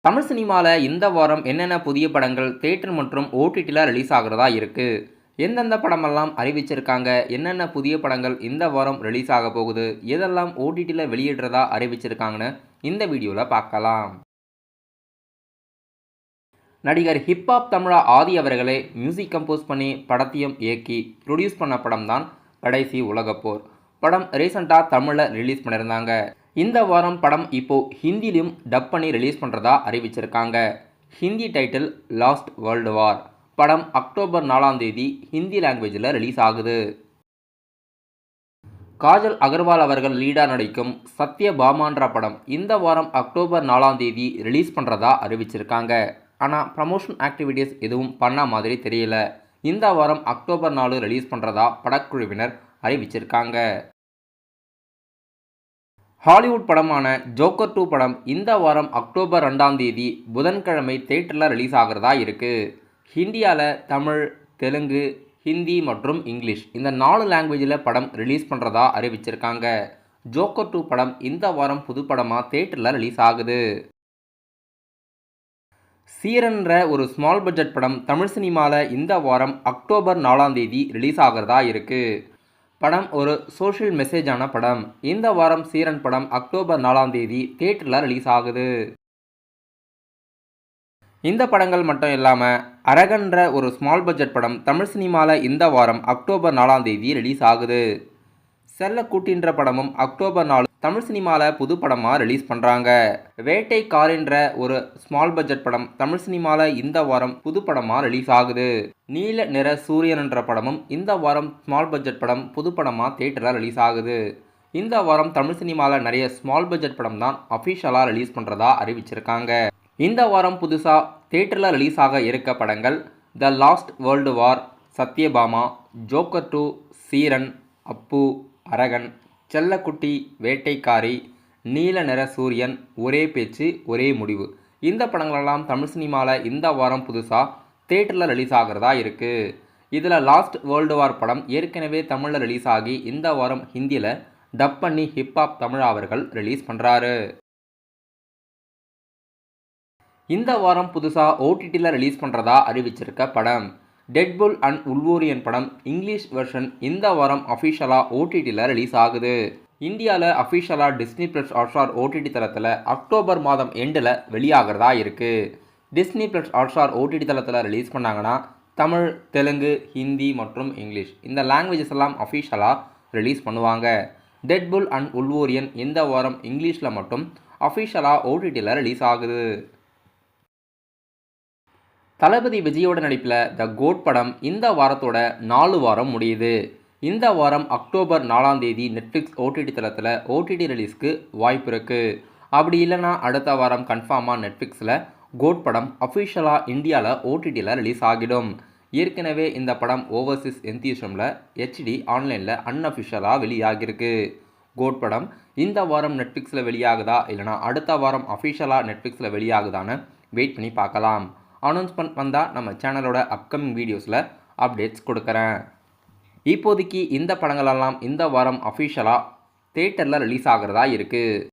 தமிழ் சினிமாவில் இந்த வாரம் என்னென்ன புதிய படங்கள் தியேட்டர் மற்றும் ஓடிடியில் ரிலீஸ் ஆகிறதா இருக்குது, எந்தெந்த படமெல்லாம் அறிவிச்சிருக்காங்க, என்னென்ன புதிய படங்கள் இந்த வாரம் ரிலீஸ் ஆக போகுது, எதெல்லாம் ஓடிடியில் வெளியிடுறதா அறிவிச்சிருக்காங்கன்னு இந்த வீடியோவில் பார்க்கலாம். நடிகர் ஹிப்ஹாப் தமிழா ஆதி அவர்களே மியூசிக் கம்போஸ் பண்ணி படத்தையும் இயக்கி ப்ரொடியூஸ் பண்ண படம் தான் கடைசி உலகப்போர். படம் ரீசெண்டாக தமிழில் ரிலீஸ் பண்ணியிருந்தாங்க. இந்த வாரம் படம் இப்போது ஹிந்திலையும் டப் பண்ணி ரிலீஸ் பண்ணுறதா அறிவிச்சிருக்காங்க. ஹிந்தி டைட்டில் லாஸ்ட் வேர்ல்டு வார். படம் அக்டோபர் 4ஆம் தேதி ஹிந்தி லாங்குவேஜில் ரிலீஸ் ஆகுது. காஜல் அகர்வால் அவர்கள் லீடாக நடிக்கும் சத்யபாமான்ற படம் இந்த வாரம் அக்டோபர் 4ஆம் தேதி ரிலீஸ் பண்ணுறதா அறிவிச்சிருக்காங்க. ஆனால் ப்ரமோஷன் ஆக்டிவிட்டீஸ் எதுவும் பண்ண மாதிரி தெரியல. இந்த வாரம் அக்டோபர் 4 ரிலீஸ் பண்ணுறதா படக்குழுவினர் அறிவிச்சிருக்காங்க. ஹாலிவுட் படமான ஜோக்கர் 2 படம் இந்த வாரம் அக்டோபர் 2ஆம் தேதி புதன்கிழமை தியேட்டரில் ரிலீஸ் ஆகிறதா இருக்குது. ஹிந்தியாவில் தமிழ், தெலுங்கு, ஹிந்தி மற்றும் இங்கிலீஷ் இந்த 4 லாங்குவேஜில் படம் ரிலீஸ் பண்ணுறதா அறிவிச்சிருக்காங்க. ஜோக்கர் 2 படம் இந்த வாரம் புது படமாக தியேட்டரில் ரிலீஸ் ஆகுது. சீரன்ற ஒரு ஸ்மால் பட்ஜெட் படம் தமிழ் சினிமாவில் இந்த வாரம் அக்டோபர் 4ஆம் தேதி ரிலீஸ் ஆகிறதா இருக்குது. படம் ஒரு சோஷியல் மெசேஜான படம். இந்த வாரம் சீரன் படம் அக்டோபர் 4ஆம் தேதி தியேட்டரில் ரிலீஸ் ஆகுது. இந்த படங்கள் மட்டும் இல்லாமல் அரகன்ற ஒரு ஸ்மால் பட்ஜெட் படம் தமிழ் சினிமாவில் இந்த வாரம் அக்டோபர் 4ஆம் தேதி ரிலீஸ் ஆகுது. செல்லக்குட்டின்ற படமும் அக்டோபர் 4 தமிழ் சினிமாவில் புது படமாக ரிலீஸ் பண்ணுறாங்க. வேட்டைக்காரன்ற ஒரு ஸ்மால் பட்ஜெட் படம் தமிழ் சினிமாவில் இந்த வாரம் புது படமாக ரிலீஸ் ஆகுது. நீல நிற சூரியன் என்ற படமும் இந்த வாரம் ஸ்மால் பட்ஜெட் படம் புது படமாக தியேட்டரில் ரிலீஸ் ஆகுது. இந்த வாரம் தமிழ் சினிமாவில் நிறைய ஸ்மால் பட்ஜெட் படம் தான் அஃபிஷியலாக ரிலீஸ் பண்ணுறதா அறிவிச்சிருக்காங்க. இந்த வாரம் புதுசாக தியேட்டரில் ரிலீஸ் ஆக இருக்க படங்கள் the last world war, Sathyabama, Joker 2, Seeran, Appu, Aragan, Chellakutti, Vettaikaari, நீல நிற சூரியன், ஒரே பேச்சு ஒரே முடிவு. இந்த படங்களெல்லாம் தமிழ் சினிமாவில் இந்த வாரம் புதுசாக தியேட்டரில் ரிலீஸ் ஆகிறதா இருக்குது. இதில் லாஸ்ட் வேர்ல்டு வார் படம் ஏற்கனவே தமிழில் ரிலீஸ் ஆகி இந்த வாரம் ஹிந்தியில் டப் பண்ணி ஹிப்ஹாப் தமிழா அவர்கள் ரிலீஸ் பண்ணுறாரு. இந்த வாரம் புதுசாக ஓடிடியில் ரிலீஸ் பண்ணுறதா அறிவிச்சிருக்க படம் டெட்புல் அண்ட் உல்வோரியன் படம் இங்கிலீஷ் வெர்ஷன் இந்த வாரம் அஃபிஷியலாக ஓடிடியில் ரிலீஸ் ஆகுது. இந்தியாவில் அஃபிஷியலாக டிஸ்னி ப்ளஸ் ஹாட்ஸ்டார் ஓடிடி தளத்தில் அக்டோபர் மாதம் எண்டில் வெளியாகிறதா இருக்குது. டிஸ்னி ப்ளஸ் ஹாட்ஸ்டார் ஓடிடி தளத்தில் ரிலீஸ் பண்ணாங்கன்னா தமிழ், தெலுங்கு, ஹிந்தி மற்றும் இங்கிலீஷ் இந்த லாங்குவேஜஸ் எல்லாம் அஃபிஷியலாக ரிலீஸ் பண்ணுவாங்க. டெட்புல் அண்ட் உல்வோரியன் இந்த வாரம் இங்கிலீஷில் மட்டும் அஃபிஷியலாக ஓடிடியில் ரிலீஸ் ஆகுது. தளபதி விஜயோட நடிப்பில் த கோட் படம் இந்த வாரத்தோட 4 வாரம் முடியுது. இந்த வாரம் அக்டோபர் 4ஆம் தேதி நெட்ஃப்ளிக்ஸ் ஓடிடி தளத்தில் ஓடிடி ரிலீஸ்க்கு வாய்ப்பு இருக்குது. அப்படி இல்லைனா அடுத்த வாரம் கன்ஃபார்மாக நெட்ஃப்ளிக்ஸில் கோட் படம் அஃபிஷியலாக இந்தியாவில் ஓடிடியில் ரிலீஸ் ஆகிடும். ஏற்கனவே இந்த படம் ஓவர்சீஸ் எந்தியூஷமில் HD ஆன்லைனில் அன்அஃபிஷியலாக வெளியாகிருக்கு. கோட் படம் இந்த வாரம் நெட்ஃப்ளிக்ஸில் வெளியாகுதா இல்லைனா அடுத்த வாரம் அஃபிஷியலாக நெட்ஃப்ளிக்ஸில் வெளியாகுதான்னு வெயிட் பண்ணி பார்க்கலாம். அனௌன்ஸ்மெண்ட் வந்தால் நம்ம சேனலோட அப்கமிங் வீடியோஸில் அப்டேட்ஸ் கொடுக்குறேன். இப்போதைக்கு இந்த படங்களெல்லாம் இந்த வாரம் அஃபிஷியலாக தியேட்டரில் ரிலீஸ் ஆகிறதா இருக்குது.